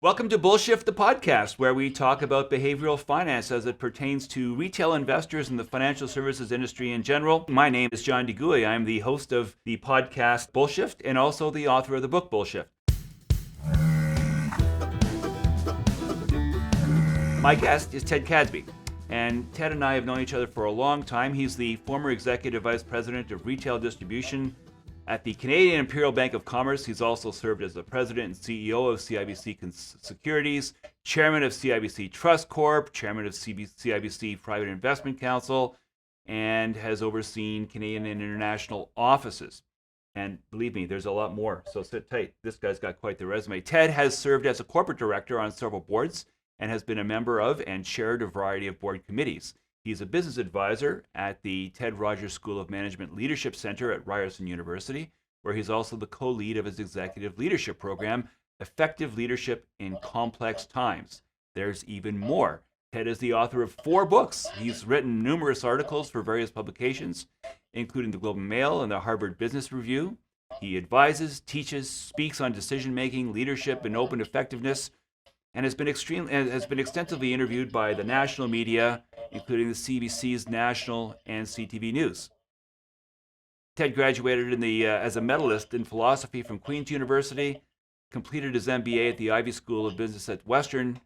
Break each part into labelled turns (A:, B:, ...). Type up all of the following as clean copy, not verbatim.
A: Welcome to Bullshift, the podcast, where we talk about behavioral finance as it pertains to retail investors in the financial services industry in general. My name is John DeGuy. I'm the host of the podcast Bullshift and also the author of the book Bullshift. My guest is Ted Cadsby, and Ted and I have known each other for a long time. He's the former Executive Vice President of Retail Distribution at the Canadian Imperial Bank of Commerce. He's also served as the President and CEO of CIBC Securities, Chairman of CIBC Trust Corp, Chairman of CIBC Private Investment Council, and has overseen Canadian and international offices. And believe me, there's a lot more, so sit tight. This guy's got quite the resume. Ted has served as a corporate director on several boards and has been a member of and chaired a variety of board committees. He's a business advisor at the Ted Rogers School of Management Leadership Center at Ryerson University, where he's also the co-lead of his executive leadership program, Effective Leadership in Complex Times. There's even more. Ted is the author of 4 books. He's written numerous articles for various publications, including the Globe and Mail and the Harvard Business Review. He advises, teaches, speaks on decision-making, leadership, and open effectiveness, and has been extensively interviewed by the national media, including the CBC's National and CTV News. Ted graduated as a medalist in philosophy from Queen's University, completed his MBA at the Ivy School of Business at Western,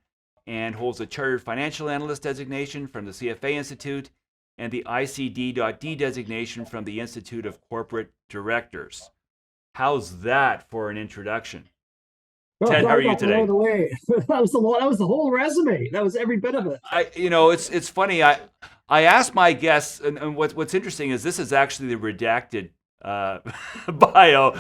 A: and holds a Chartered Financial Analyst designation from the CFA Institute and the ICD.D designation from the Institute of Corporate Directors. How's that for an introduction?
B: Well,
A: Ted, how are you today?
B: That was the whole resume. That was every bit of it.
A: It's funny. I asked my guests, and what's interesting is this is actually the redacted bio.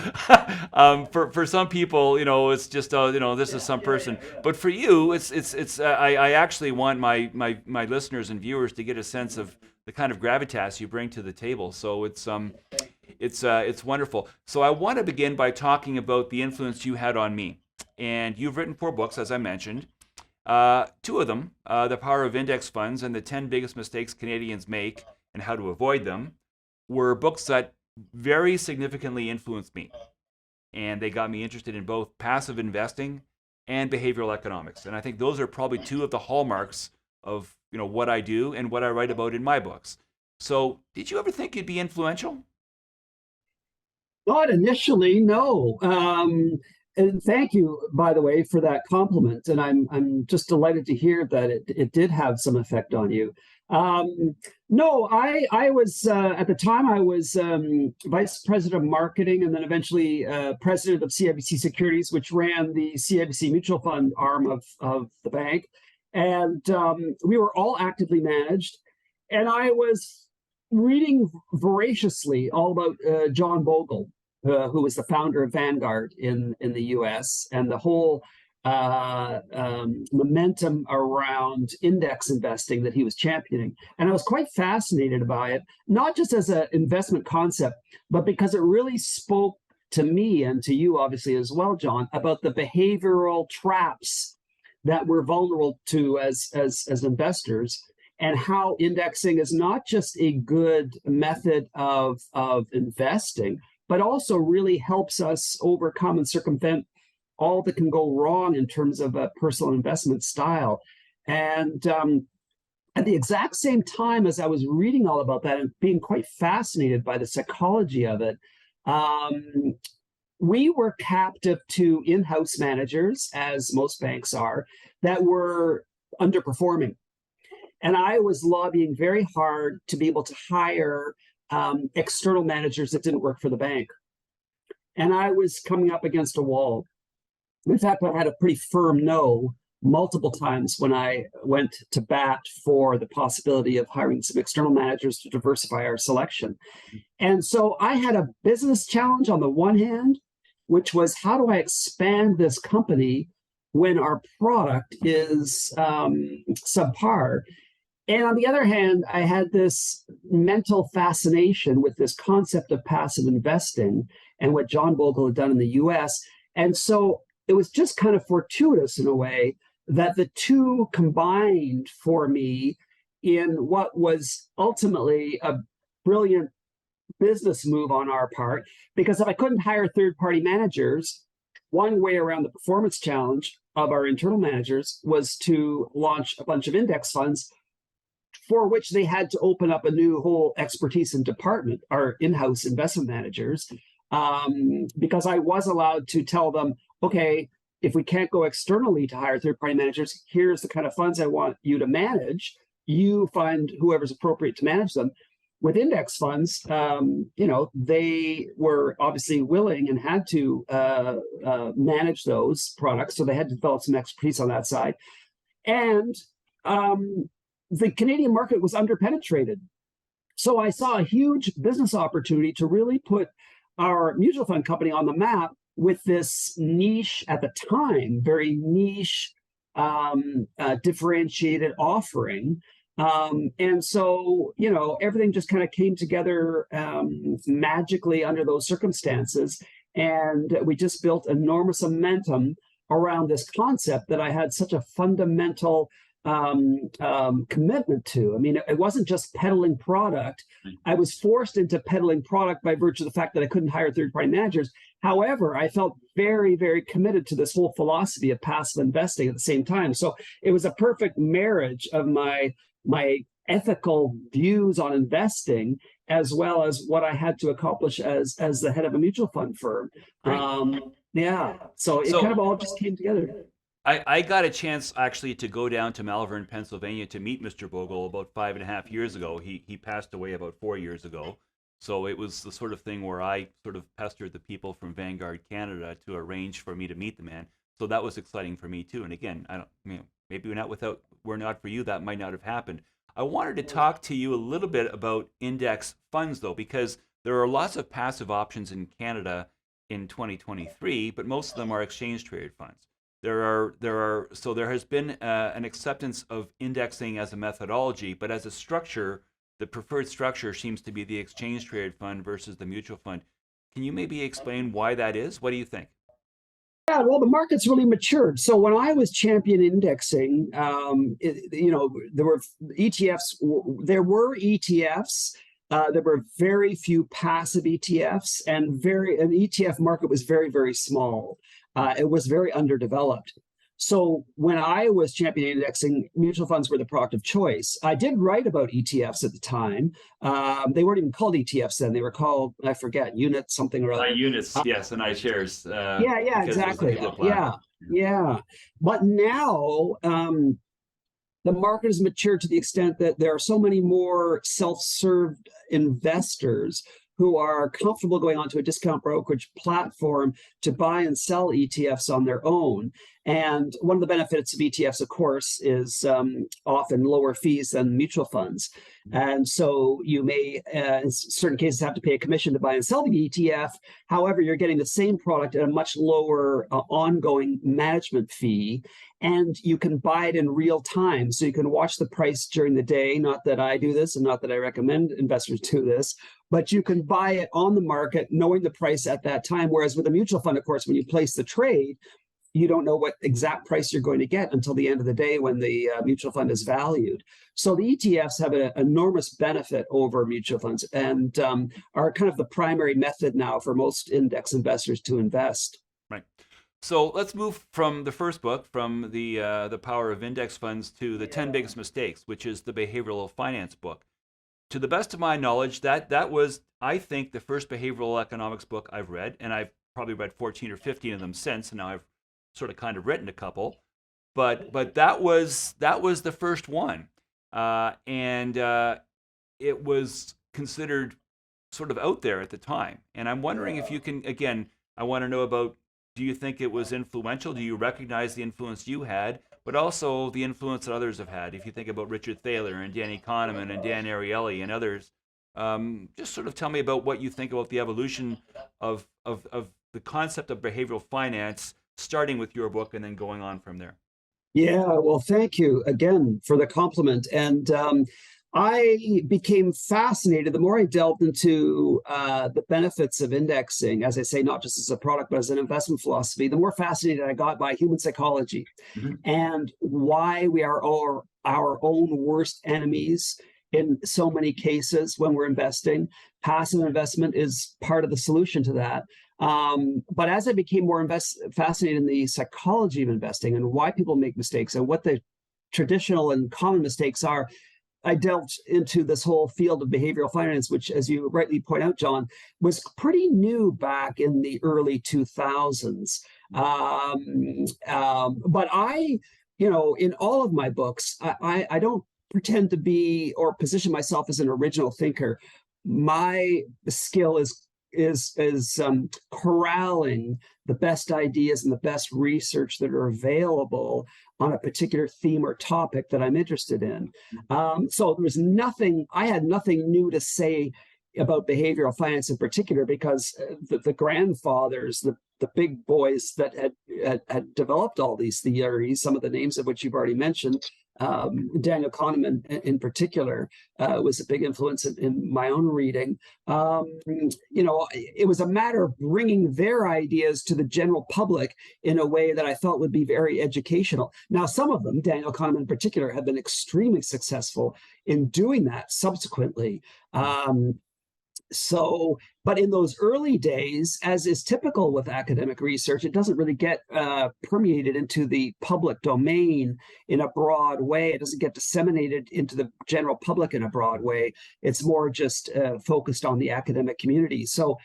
A: For some people, it's just this is some person. But for you, I actually want my listeners and viewers to get a sense of the kind of gravitas you bring to the table. So it's wonderful. So I want to begin by talking about the influence you had on me. And you've written 4 books, as I mentioned. 2 of them, The Power of Index Funds and the 10 Biggest Mistakes Canadians Make and How to Avoid Them, were books that very significantly influenced me. And they got me interested in both passive investing and behavioral economics. And I think those are probably 2 of the hallmarks of what I do and what I write about in my books. So did you ever think you'd be influential?
B: Not initially, no. And thank you, by the way, for that compliment. And I'm just delighted to hear that it did have some effect on you. No, I was at the time I was vice president of marketing, and then eventually president of CIBC Securities, which ran the CIBC mutual fund arm of the bank, and we were all actively managed. And I was reading voraciously all about John Bogle, who was the founder of Vanguard in the U.S., and the whole momentum around index investing that he was championing. And I was quite fascinated by it, not just as an investment concept, but because it really spoke to me and to you, obviously, as well, John, about the behavioral traps that we're vulnerable to as investors, and how indexing is not just a good method of investing, but also really helps us overcome and circumvent all that can go wrong in terms of a personal investment style. And at the exact same time as I was reading all about that and being quite fascinated by the psychology of it, we were captive to in-house managers, as most banks are, that were underperforming. And I was lobbying very hard to be able to hire external managers that didn't work for the bank. And I was coming up against a wall. In fact, I had a pretty firm no multiple times when I went to bat for the possibility of hiring some external managers to diversify our selection. And so I had a business challenge on the one hand, which was, how do I expand this company when our product is subpar? And on the other hand, I had this mental fascination with this concept of passive investing and what John Bogle had done in the US. And so it was just kind of fortuitous in a way that the 2 combined for me in what was ultimately a brilliant business move on our part. Because if I couldn't hire third-party managers, one way around the performance challenge of our internal managers was to launch a bunch of index funds for which they had to open up a new whole expertise and department, our in-house investment managers, because I was allowed to tell them, okay, if we can't go externally to hire third-party managers, here's the kind of funds I want you to manage. You find whoever's appropriate to manage them. With index funds, they were obviously willing and had to manage those products, so they had to develop some expertise on that side. And the Canadian market was underpenetrated. So I saw a huge business opportunity to really put our mutual fund company on the map with this niche, at the time, very niche, differentiated offering. And so, everything just kind of came together magically under those circumstances. And we just built enormous momentum around this concept that I had such a fundamental commitment to. I mean, it wasn't just peddling product. I was forced into peddling product by virtue of the fact that I couldn't hire third-party managers. However, I felt very, very committed to this whole philosophy of passive investing at the same time. So it was a perfect marriage of my ethical views on investing, as well as what I had to accomplish as the head of a mutual fund firm. So it kind of all just came together.
A: I got a chance actually to go down to Malvern, Pennsylvania to meet Mr. Bogle about 5.5 years ago. He passed away about 4 years ago. So it was the sort of thing where I sort of pestered the people from Vanguard Canada to arrange for me to meet the man. So that was exciting for me too. And again, maybe we're not for you, that might not have happened. I wanted to talk to you a little bit about index funds though, because there are lots of passive options in Canada in 2023, but most of them are exchange traded funds. So there has been an acceptance of indexing as a methodology, but as a structure, the preferred structure seems to be the exchange traded fund versus the mutual fund. Can you maybe explain why that is? What do you think?
B: Yeah, well, the market's really matured. So when I was champion indexing, there were ETFs. There were ETFs. There were very few passive ETFs, and the ETF market was very, very small. It was very underdeveloped. So when I was champion indexing, mutual funds were the product of choice. I did write about ETFs at the time. They weren't even called ETFs then. They were called, I forget, units, something or other.
A: Units, yes, and iShares.
B: Yeah, exactly. Yeah. But now the market has matured to the extent that there are so many more self-served investors who are comfortable going onto a discount brokerage platform to buy and sell ETFs on their own. And one of the benefits of ETFs, of course, is often lower fees than mutual funds. And so you may, in certain cases, have to pay a commission to buy and sell the ETF. However, you're getting the same product at a much lower ongoing management fee. And you can buy it in real time. So you can watch the price during the day. Not that I do this and not that I recommend investors do this, but you can buy it on the market knowing the price at that time. Whereas with a mutual fund, of course, when you place the trade, you don't know what exact price you're going to get until the end of the day when the mutual fund is valued. So the ETFs have an enormous benefit over mutual funds and are kind of the primary method now for most index investors to invest.
A: Right. So let's move from the first book, from the power of index funds, to the 10 biggest mistakes, which is the behavioral finance book. To the best of my knowledge, that was, I think, the first behavioral economics book I've read, and I've probably read 14 or 15 of them since, and now I've sort of kind of written a couple, but that was the first one, and it was considered sort of out there at the time. And I'm wondering if you can, again, I want to know about, do you think it was influential? Do you recognize the influence you had, but also the influence that others have had? If you think about Richard Thaler and Danny Kahneman and Dan Ariely and others, just sort of tell me about what you think about the evolution of the concept of behavioral finance, starting with your book and then going on from there.
B: Yeah, well, thank you again for the compliment. And I became fascinated the more I delved into the benefits of indexing, as I say, not just as a product, but as an investment philosophy, the more fascinated I got by human psychology and why we are our own worst enemies in so many cases when we're investing. Passive investment is part of the solution to that. But as I became more fascinated in the psychology of investing and why people make mistakes and what the traditional and common mistakes are, I delved into this whole field of behavioral finance, which, as you rightly point out, John, was pretty new back in the early 2000s. But in all of my books, I don't pretend to be or position myself as an original thinker. My skill is corralling the best ideas and the best research that are available on a particular theme or topic that I'm interested in. So there was I had nothing new to say about behavioral finance in particular, because the grandfathers, the big boys that had developed all these theories, some of the names of which you've already mentioned, Daniel Kahneman in particular, was a big influence in my own reading. It was a matter of bringing their ideas to the general public in a way that I thought would be very educational. Now, some of them, Daniel Kahneman in particular, have been extremely successful in doing that subsequently. But in those early days, as is typical with academic research, it doesn't really get permeated into the public domain in a broad way. It doesn't get disseminated into the general public in a broad way. It's more just focused on the academic community. So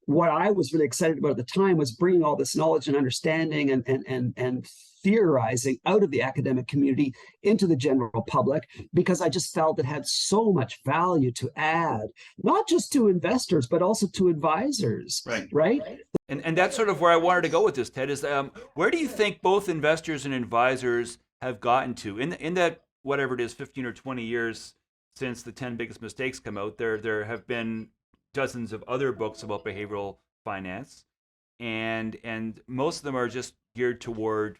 B: what I was really excited about at the time was bringing all this knowledge and understanding and theorizing out of the academic community into the general public, because I just felt it had so much value to add, not just to investors, but also to advisors. Right?
A: And that's sort of where I wanted to go with this, Ted, is where do you think both investors and advisors have gotten to in that, whatever it is, 15 or 20 years since the 10 biggest mistakes come out? There have been dozens of other books about behavioral finance, and most of them are just geared toward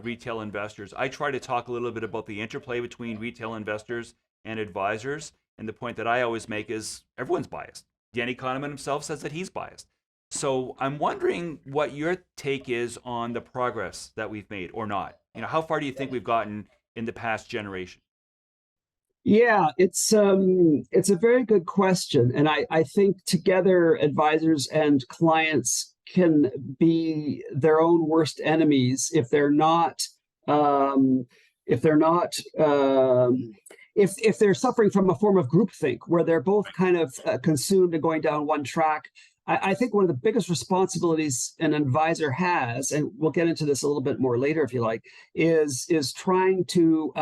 A: retail investors. I try to talk a little bit about the interplay between retail investors and advisors, and the point that I always make is everyone's biased. Danny Kahneman himself says that he's biased. So I'm wondering what your take is on the progress that we've made, or not. How far do you think we've gotten in the past generation?
B: Yeah, it's a very good question, and I think together advisors and clients can be their own worst enemies if they're not if they're not if they're suffering from a form of groupthink where they're both kind of consumed and going down one track. I think one of the biggest responsibilities an advisor has, and we'll get into this a little bit more later if you like, is trying to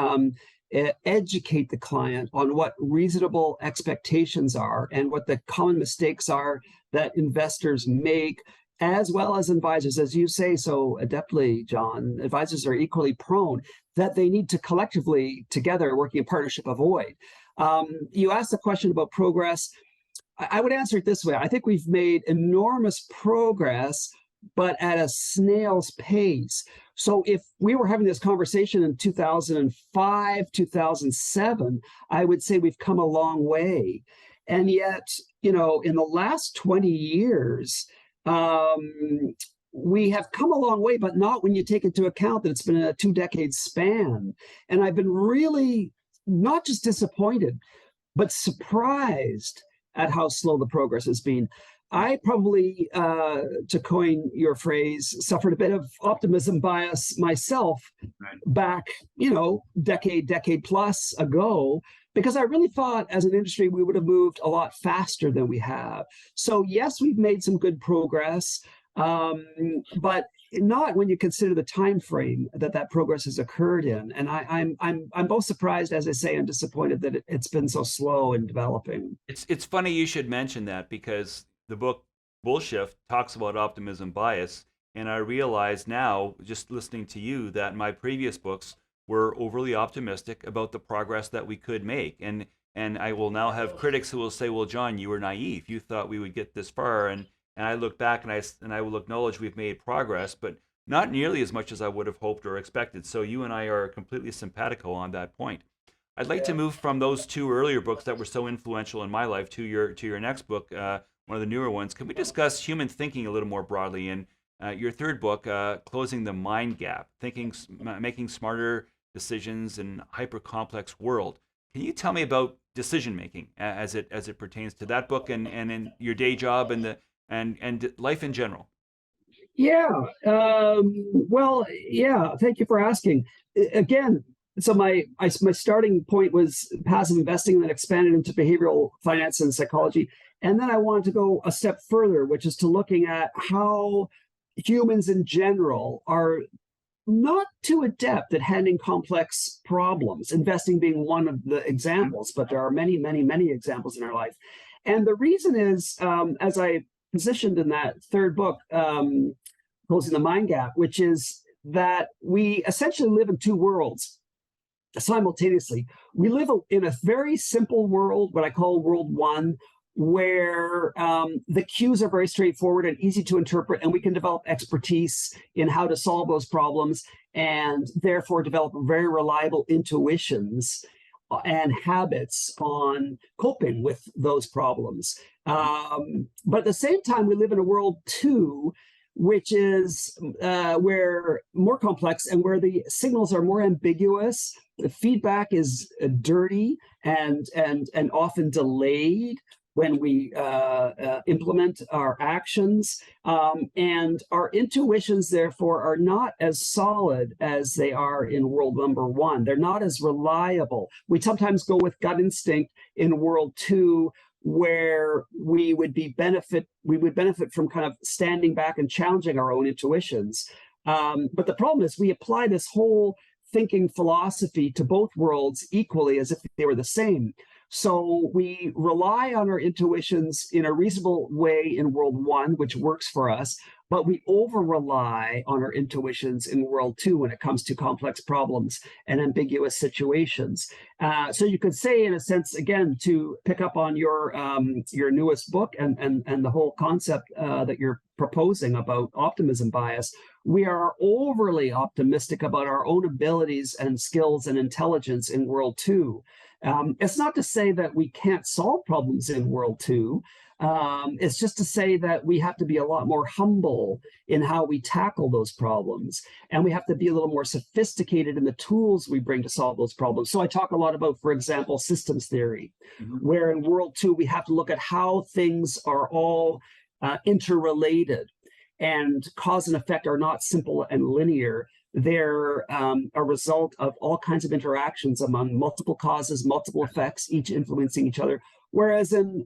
B: educate the client on what reasonable expectations are and what the common mistakes are that investors make, as well as advisors. As you say so adeptly, John, advisors are equally prone that they need to collectively, together, working in partnership, avoid. You asked the question about progress. I would answer it this way. I think we've made enormous progress, but at a snail's pace. So if we were having this conversation in 2005, 2007, I would say we've come a long way. And yet, in the last 20 years, we have come a long way, but not when you take into account that it's been a 2-decade span. And I've been really not just disappointed, but surprised at how slow the progress has been. I probably, to coin your phrase, suffered a bit of optimism bias myself back, decade plus ago, because I really thought as an industry we would have moved a lot faster than we have. So yes, we've made some good progress, but not when you consider the time frame that progress has occurred in. And I'm both surprised, as I say, and disappointed that it's been so slow in developing.
A: It's funny you should mention that, because the book Bullshift talks about optimism bias, and I realize now, just listening to you, that my previous books were overly optimistic about the progress that we could make. And I will now have critics who will say, well, John, you were naive. You thought we would get this far. And I look back and I will acknowledge we've made progress, but not nearly as much as I would have hoped or expected. So you and I are completely simpatico on that point. I'd like to move from those two earlier books that were so influential in my life to your next book, one of the newer ones. Can we discuss human thinking a little more broadly? And your third book, Closing the Mind Gap, making smarter decisions in a hyper-complex world. Can you tell me about decision making as it pertains to that book and in your day job and life in general?
B: Yeah. Well, yeah. Thank you for asking. Again, so my starting point was passive investing, and then expanded into behavioral finance and psychology, and then I wanted to go a step further, which is to looking at how humans in general are not too adept at handling complex problems. Investing being one of the examples, but there are many, many, many examples in our life. And the reason is, as I positioned in that third book, Closing the Mind Gap, which is that we essentially live in two worlds simultaneously. We live in a very simple world, what I call world one, where the cues are very straightforward and easy to interpret, and we can develop expertise in how to solve those problems, and therefore develop very reliable intuitions and habits on coping with those problems. But at the same time, we live in a world two, which is where more complex and where the signals are more ambiguous. The feedback is dirty and often delayed when we implement our actions. And our intuitions, therefore, are not as solid as they are in world number one. They're not as reliable. We sometimes go with gut instinct in world two, where we would benefit from kind of standing back and challenging our own intuitions. But the problem is we apply this whole thinking philosophy to both worlds equally as if they were the same. So we rely on our intuitions in a reasonable way in world one, which works for us, but we over rely on our intuitions in world two when it comes to complex problems and ambiguous situations. So you could say, in a sense, again, to pick up on your newest book and the whole concept that you're proposing about optimism bias, we are overly optimistic about our own abilities and skills and intelligence in world two. It's not to say that we can't solve problems in world two. It's just to say that we have to be a lot more humble in how we tackle those problems. And we have to be a little more sophisticated in the tools we bring to solve those problems. So I talk a lot about, for example, systems theory, where in world two, we have to look at how things are all interrelated, and cause and effect are not simple and linear. They're a result of all kinds of interactions among multiple causes, multiple effects, each influencing each other. Whereas in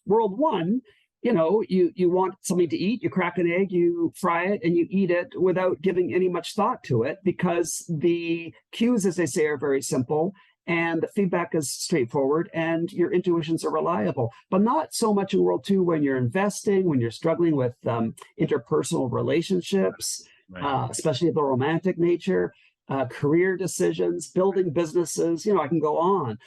B: world one, you want something to eat, you crack an egg, you fry it, and you eat it without giving any much thought to it, because the cues, as they say, are very simple, and the feedback is straightforward, and your intuitions are reliable. But not so much in world two when you're investing, when you're struggling with interpersonal relationships, especially of the romantic nature, career decisions, building businesses, I can go on.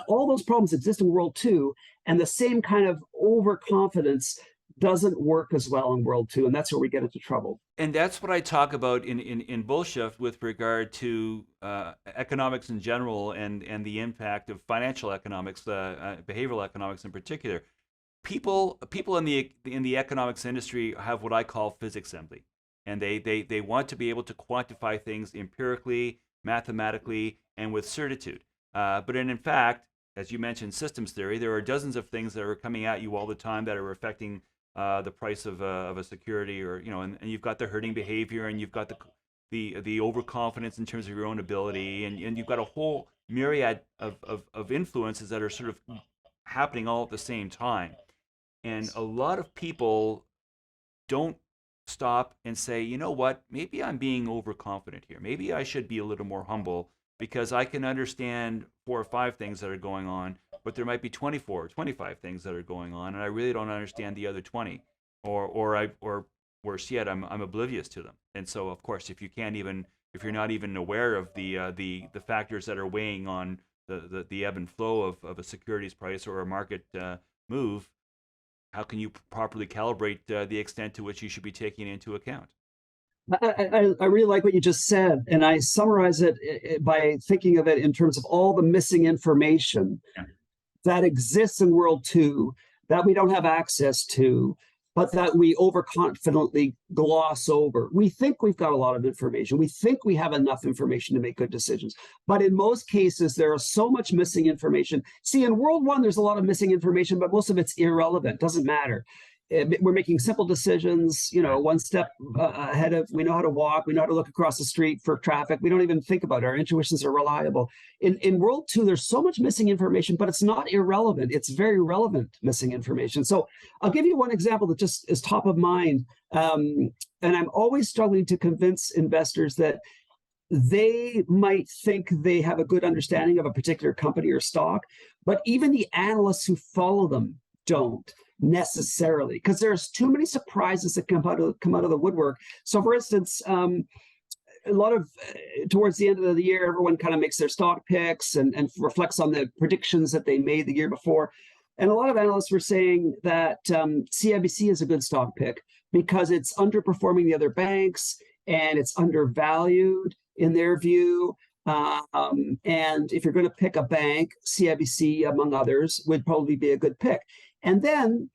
B: All those problems exist in world two, and the same kind of overconfidence doesn't work as well in world two, and that's where we get into trouble.
A: And that's what I talk about in Bullshift with regard to economics in general, and the impact of financial economics, behavioral economics in particular. People in the economics industry have what I call physics envy, and they want to be able to quantify things empirically, mathematically, and with certitude. But in fact, as you mentioned, systems theory, there are dozens of things that are coming at you all the time that are affecting the price of a security, or and you've got the herding behavior, and you've got the overconfidence in terms of your own ability, and you've got a whole myriad of influences that are sort of happening all at the same time. And a lot of people don't stop and say, you know what, maybe I'm being overconfident here. Maybe I should be a little more humble, because I can understand 4 or 5 things that are going on, but there might be 24 or 25 things that are going on, and I really don't understand the other 20, or worse yet, I'm oblivious to them. And so, of course, if you're not even aware of the factors that are weighing on the ebb and flow of a securities price or a market move, how can you properly calibrate the extent to which you should be taking into account?
B: I really like what you just said, and I summarize it by thinking of it in terms of all the missing information that exists in world two that we don't have access to, but that we overconfidently gloss over. We think we've got a lot of information. We think we have enough information to make good decisions. But in most cases, there is so much missing information. See, in world one, there's a lot of missing information, but most of it's irrelevant, doesn't matter. we're making simple decisions, one step ahead of, we know how to walk, we know how to look across the street for traffic. We don't even think about it. Our intuitions are reliable. In World 2, there's so much missing information, but it's not irrelevant. It's very relevant missing information. So I'll give you one example that just is top of mind. And I'm always struggling to convince investors that they might think they have a good understanding of a particular company or stock, but even the analysts who follow them don't necessarily, because there's too many surprises that come out of the woodwork. So, for instance, a lot of towards the end of the year, everyone kind of makes their stock picks and reflects on the predictions that they made the year before. And a lot of analysts were saying that CIBC is a good stock pick because it's underperforming the other banks and it's undervalued in their view. And if you're going to pick a bank, CIBC, among others, would probably be a good pick. And then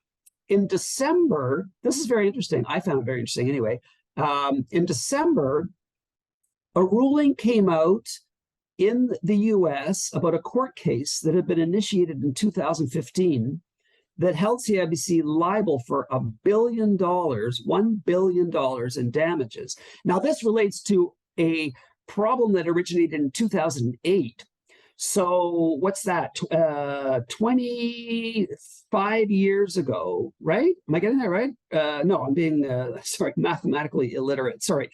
B: in December, this is very interesting. I found it very interesting anyway. In December, a ruling came out in the US about a court case that had been initiated in 2015 that held CIBC liable for $1 billion, $1 billion in damages. Now, this relates to a problem that originated in 2008. So what's that? 25 years ago, right? Am I getting that right? No, I'm being, mathematically illiterate. Sorry.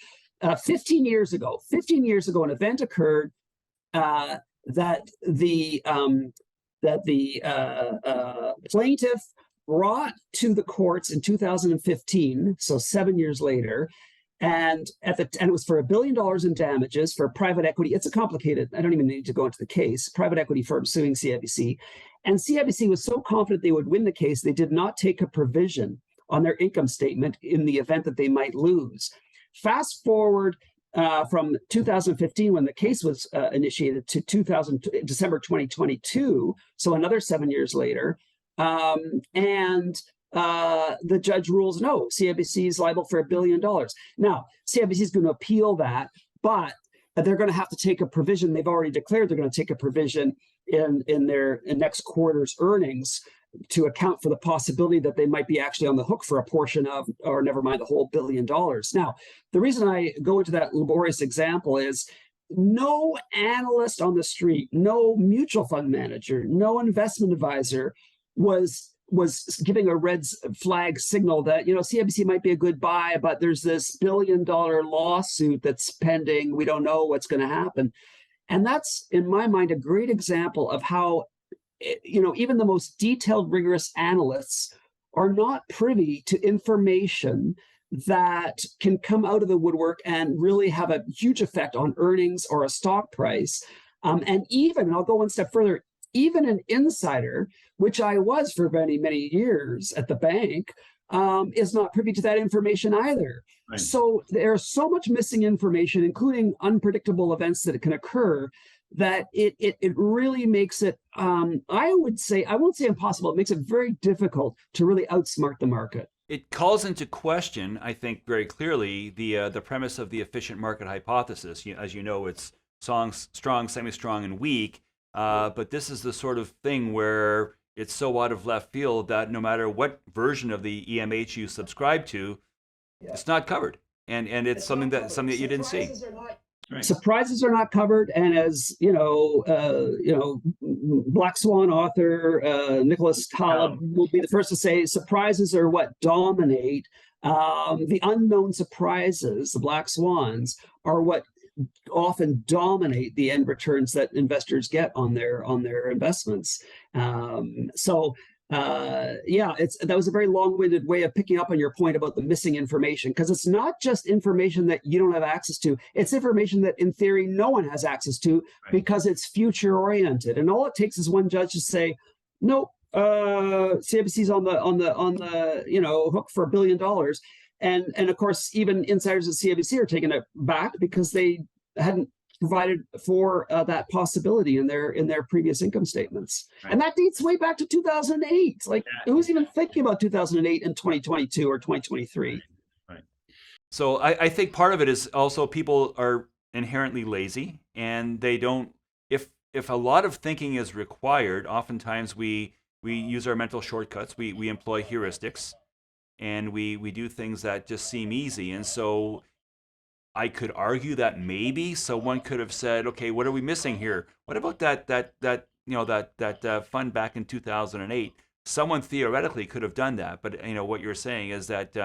B: 15 years ago, an event occurred that the plaintiff brought to the courts in 2015, so 7 years later, and it was for $1 billion in damages for private equity. It's a complicated, I don't even need to go into the case, private equity firm suing CIBC. And CIBC was so confident they would win the case, they did not take a provision on their income statement in the event that they might lose. Fast forward from 2015, when the case was initiated, to December 2022, so another 7 years later, and the judge rules no, CIBC is liable for $1 billion. Now, CIBC is going to appeal that, but they're going to have to take a provision. They've already declared they're going to take a provision in their next quarter's earnings to account for the possibility that they might be actually on the hook for a portion of, or never mind, the whole $1 billion. Now, the reason I go into that laborious example is no analyst on the street, no mutual fund manager, no investment advisor was giving a red flag signal that, CIBC might be a good buy, but there's this $1 billion lawsuit that's pending. We don't know what's going to happen. And that's, in my mind, a great example of how, even the most detailed, rigorous analysts are not privy to information that can come out of the woodwork and really have a huge effect on earnings or a stock price. And I'll go one step further, even an insider, which I was for many, many years at the bank, is not privy to that information either. Right. So there's so much missing information, including unpredictable events that can occur, that it really makes it, I won't say impossible, it makes it very difficult to really outsmart the market.
A: It calls into question, I think, very clearly the premise of the efficient market hypothesis. As you know, it's strong, semi-strong, and weak. But this is the sort of thing where it's so out of left field that no matter what version of the EMH you subscribe to, it's not covered, and it's something that you didn't see. Right.
B: Surprises are not covered, and as Black Swan author Nicholas Taleb will be the first to say, surprises are what dominate. The unknown surprises, the black swans, are what often dominate the end returns that investors get on their investments. That was a very long-winded way of picking up on your point about the missing information, because it's not just information that you don't have access to. It's information that, in theory, no one has access to, right, because it's future-oriented. And all it takes is one judge to say, nope, CIBC's on the hook for $1 billion. And of course, even insiders at CIBC are taken aback because they hadn't provided for that possibility in their previous income statements. Right. And that dates way back to 2008. Like, who's even thinking about 2008 in 2022 or 2023?
A: Right. So I think part of it is also people are inherently lazy, and they don't, if a lot of thinking is required, oftentimes we use our mental shortcuts, we employ heuristics. and we do things that just seem easy. And so I could argue that maybe someone could have said, okay, what are we missing here? What about that fund back in 2008? Someone theoretically could have done that, but what you're saying is that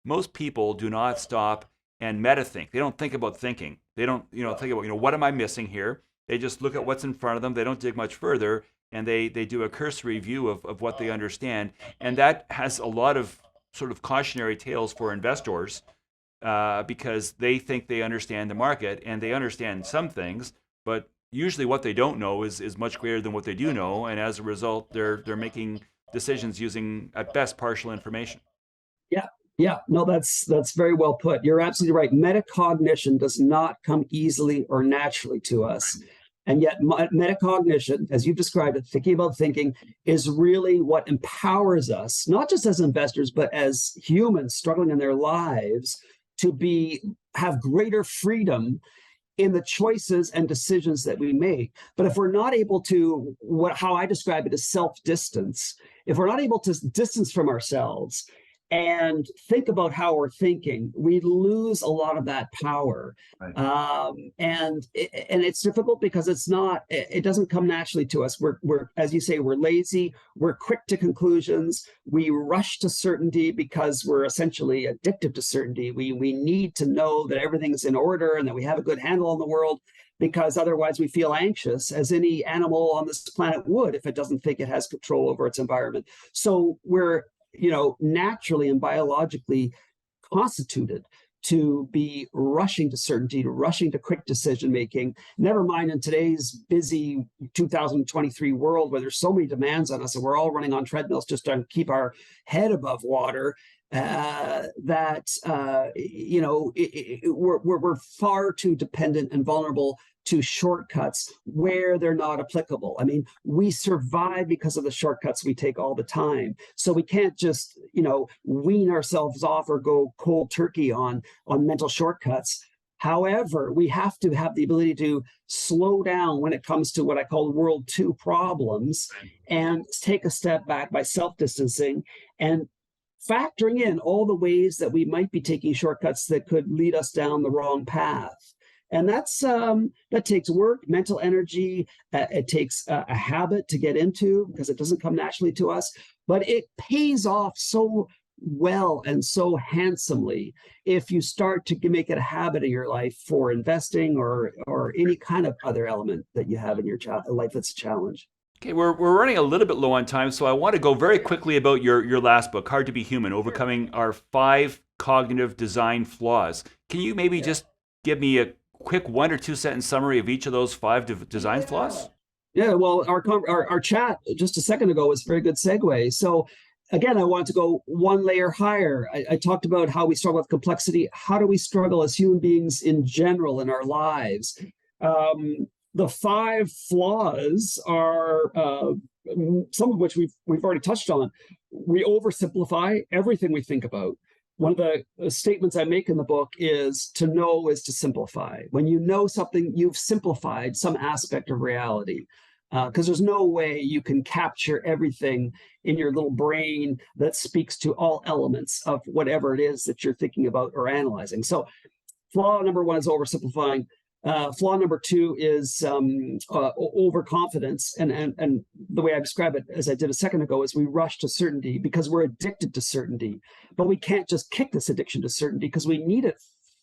A: most people do not stop and meta think. They don't think about thinking. They don't think about what am I missing here? They just look at what's in front of them. They don't dig much further, and they do a cursory view of what they understand, and that has a lot of sort of cautionary tales for investors, because they think they understand the market, and they understand some things, but usually what they don't know is much greater than what they do know, and as a result, they're making decisions using at best partial information.
B: Yeah. Yeah, no, that's very well put. You're absolutely right. Metacognition does not come easily or naturally to us. And yet metacognition, as you've described it, thinking about thinking, is really what empowers us, not just as investors, but as humans struggling in their lives to have greater freedom in the choices and decisions that we make. But if we're not able to, how I describe it as self-distance, if we're not able to distance from ourselves and think about how we're thinking, we lose a lot of that power.
A: Right.
B: And it's difficult because it doesn't come naturally to us. We're, as you say, we're lazy, we're quick to conclusions, we rush to certainty because we're essentially addicted to certainty. We need to know that everything's in order and that we have a good handle on the world, because otherwise we feel anxious, as any animal on this planet would if it doesn't think it has control over its environment. So we're naturally and biologically constituted to be rushing to certainty, to rushing to quick decision making. Never mind in today's busy 2023 world where there's so many demands on us and we're all running on treadmills just to keep our head above water. We're far too dependent and vulnerable to shortcuts where they're not applicable. I mean, we survive because of the shortcuts we take all the time. So we can't just, wean ourselves off or go cold turkey on mental shortcuts. However, we have to have the ability to slow down when it comes to what I call world two problems and take a step back by self-distancing and factoring in all the ways that we might be taking shortcuts that could lead us down the wrong path. And that takes work, mental energy. It takes a habit to get into because it doesn't come naturally to us. But it pays off so well and so handsomely if you start to make it a habit in your life for investing or any kind of other element that you have in your life that's a challenge.
A: Okay, we're running a little bit low on time, so I want to go very quickly about your last book, Hard to Be Human, Overcoming Our 5 Cognitive Design Flaws. Can you maybe just give me a quick 1 or 2 sentence summary of each of those 5 design flaws?
B: Yeah, well, our chat just a second ago was a very good segue. So again, I wanted to go one layer higher. I talked about how we struggle with complexity. How do we struggle as human beings in general in our lives? The 5 flaws are some of which we've already touched on. We oversimplify everything we think about. One of the statements I make in the book is to know is to simplify. When you know something, you've simplified some aspect of reality, because there's no way you can capture everything in your little brain that speaks to all elements of whatever it is that you're thinking about or analyzing. So flaw number 1 is oversimplifying. Flaw number 2 is overconfidence. And the way I describe it, as I did a second ago, is we rush to certainty because we're addicted to certainty. But we can't just kick this addiction to certainty because we need it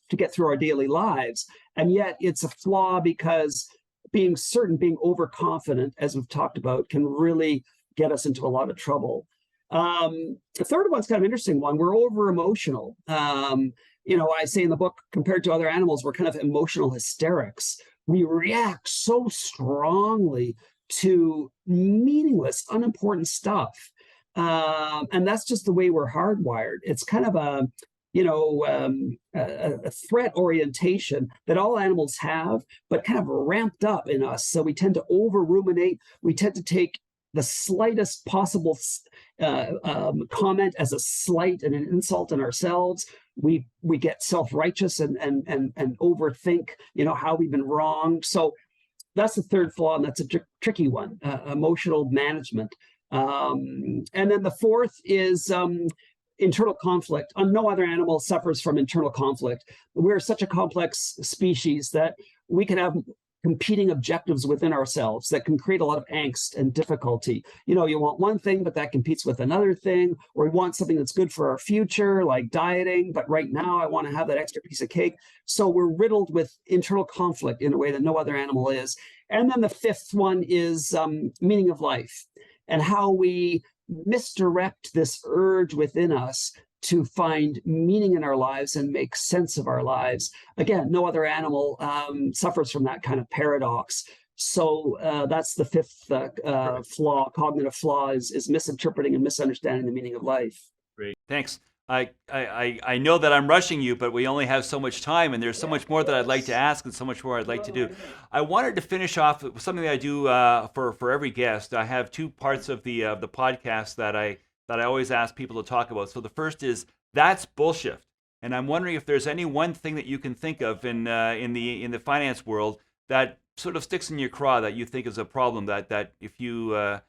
B: to get through our daily lives. And yet it's a flaw because being certain, being overconfident, as we've talked about, can really get us into a lot of trouble. The third one's kind of an interesting one. We're over emotional. I say in the book, compared to other animals, we're kind of emotional hysterics. We react so strongly to meaningless, unimportant stuff. And that's just the way we're hardwired. It's kind of a threat orientation that all animals have, but kind of ramped up in us. So we tend to over ruminate. We tend to take the slightest possible comment as a slight and an insult in ourselves. We get self-righteous and overthink, how we've been wronged. So that's the third flaw, and that's a tricky one, emotional management. And then the fourth is internal conflict. No other animal suffers from internal conflict. We're such a complex species that we can have competing objectives within ourselves that can create a lot of angst and difficulty. You know, you want one thing, but that competes with another thing, or we want something that's good for our future, like dieting, but right now I want to have that extra piece of cake. So we're riddled with internal conflict in a way that no other animal is. And then the fifth one is meaning of life, and how we misdirect this urge within us to find meaning in our lives and make sense of our lives. Again, no other animal suffers from that kind of paradox. So that's the fifth flaw, cognitive flaw, is misinterpreting and misunderstanding the meaning of life.
A: Great, thanks. I know that I'm rushing you, but we only have so much time, and there's so much more that I'd like to ask and so much more I'd like to do. I wanted to finish off with something that I do for every guest. I have two parts of the podcast that I always ask people to talk about. So the first is, that's bullshit, and I'm wondering if there's any one thing that you can think of in the finance world that sort of sticks in your craw that you think is a problem. That if you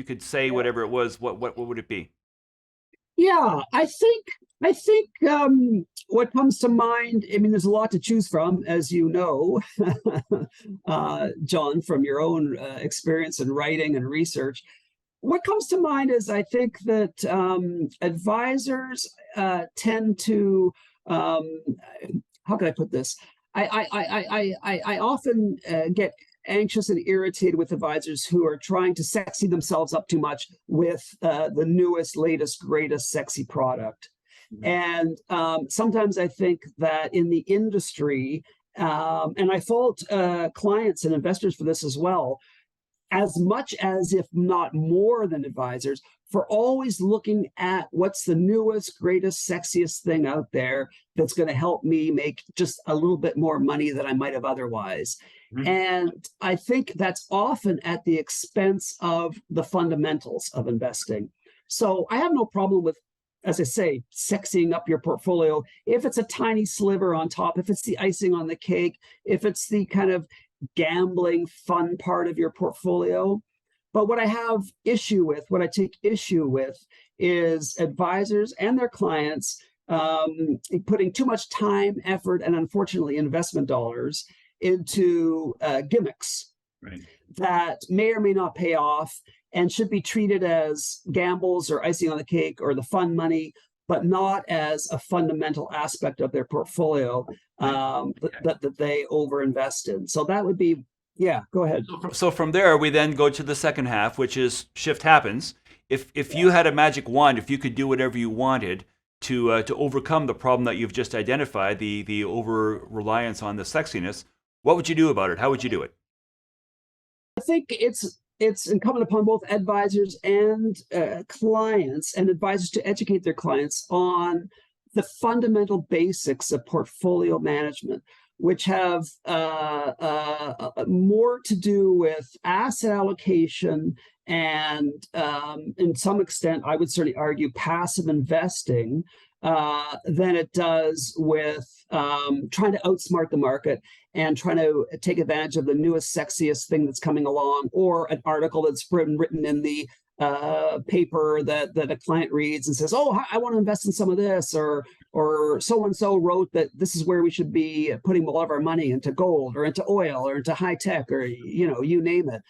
A: could say whatever it was, what would it be?
B: Yeah, I think what comes to mind, I mean, there's a lot to choose from, as you know, John, from your own experience in writing and research. What comes to mind is, I think that advisors tend to, how can I put this? I often get anxious and irritated with advisors who are trying to sexy themselves up too much with the newest, latest, greatest sexy product. And sometimes I think that in the industry, and I fault clients and investors for this as well, as much as, if not more than advisors, for always looking at what's the newest, greatest, sexiest thing out there that's going to help me make just a little bit more money than I might have otherwise. Mm-hmm. And I think that's often at the expense of the fundamentals of investing. So I have no problem with, as I say, sexying up your portfolio if it's a tiny sliver on top, if it's the icing on the cake, if it's the kind of gambling fun part of your portfolio. But what I have issue with, what I take issue with, is advisors and their clients putting too much time, effort, and unfortunately investment dollars into gimmicks, right, that may or may not pay off and should be treated as gambles or icing on the cake or the fun money, but not as a fundamental aspect of their portfolio that they overinvest in. So that would be, yeah, go ahead.
A: So from there, we then go to the second half, which is shift happens. If you had a magic wand, if you could do whatever you wanted to overcome the problem that you've just identified, the over reliance on the sexiness, what would you do about it? How would you do it?
B: I think it's incumbent upon both advisors and clients, and advisors to educate their clients on the fundamental basics of portfolio management, which have more to do with asset allocation and, in some extent, I would certainly argue, passive investing than it does with trying to outsmart the market and trying to take advantage of the newest, sexiest thing that's coming along, or an article that's written in the paper that a client reads and says, "Oh, I want to invest in some of this," or so and so wrote that this is where we should be putting a lot of our money, into gold or into oil or into high tech, or you name it.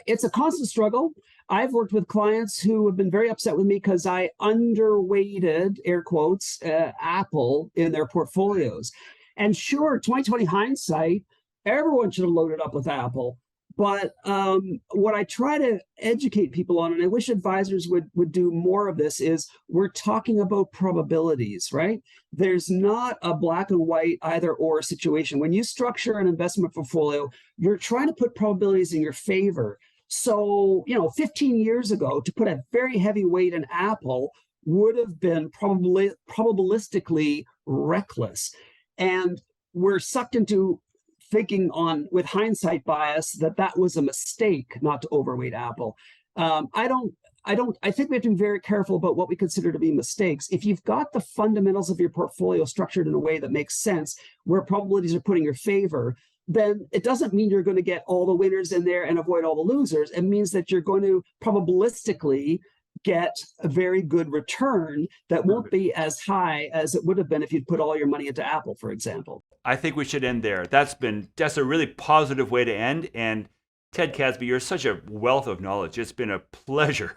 B: It's a constant struggle. I've worked with clients who have been very upset with me because I underweighted, air quotes, Apple in their portfolios. And sure, 2020 hindsight, everyone should have loaded up with Apple. But what I try to educate people on, and I wish advisors would do more of this, is we're talking about probabilities, right? There's not a black and white either or situation. When you structure an investment portfolio, you're trying to put probabilities in your favor. So, 15 years ago, to put a very heavy weight in Apple would have been probabilistically reckless. And we're sucked into thinking with hindsight bias that was a mistake not to overweight Apple. I think we have to be very careful about what we consider to be mistakes. If you've got the fundamentals of your portfolio structured in a way that makes sense, where probabilities are put in your favor, then it doesn't mean you're going to get all the winners in there and avoid all the losers. It means that you're going to probabilistically get a very good return that won't be as high as it would have been if you'd put all your money into Apple, for example.
A: I think we should end there. That's a really positive way to end. And Ted Cadsby, you're such a wealth of knowledge. It's been a pleasure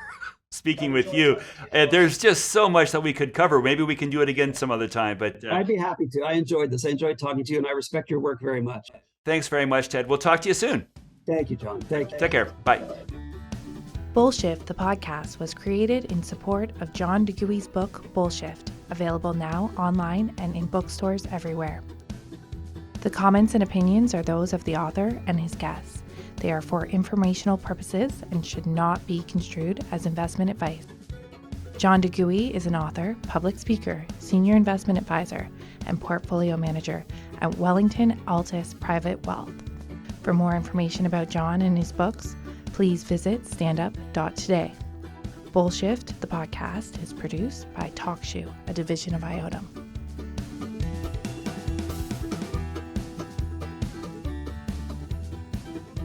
A: speaking with you. There's just so much that we could cover. Maybe we can do it again some other time. But
B: I'd be happy to. I enjoyed this. I enjoyed talking to you, and I respect your work very much.
A: Thanks very much, Ted. We'll talk to you soon.
B: Thank you, John. Thank you.
A: Take care. Bye.
C: Bullshift, the podcast, was created in support of John DeGui's book, Bullshift, available now online and in bookstores everywhere. The comments and opinions are those of the author and his guests. They are for informational purposes and should not be construed as investment advice. John DeGui is an author, public speaker, senior investment advisor, and portfolio manager at Wellington Altus Private Wealth. For more information about John and his books, please visit standup.today. Bullshift, the podcast, is produced by TalkShoe, a division of IOTM.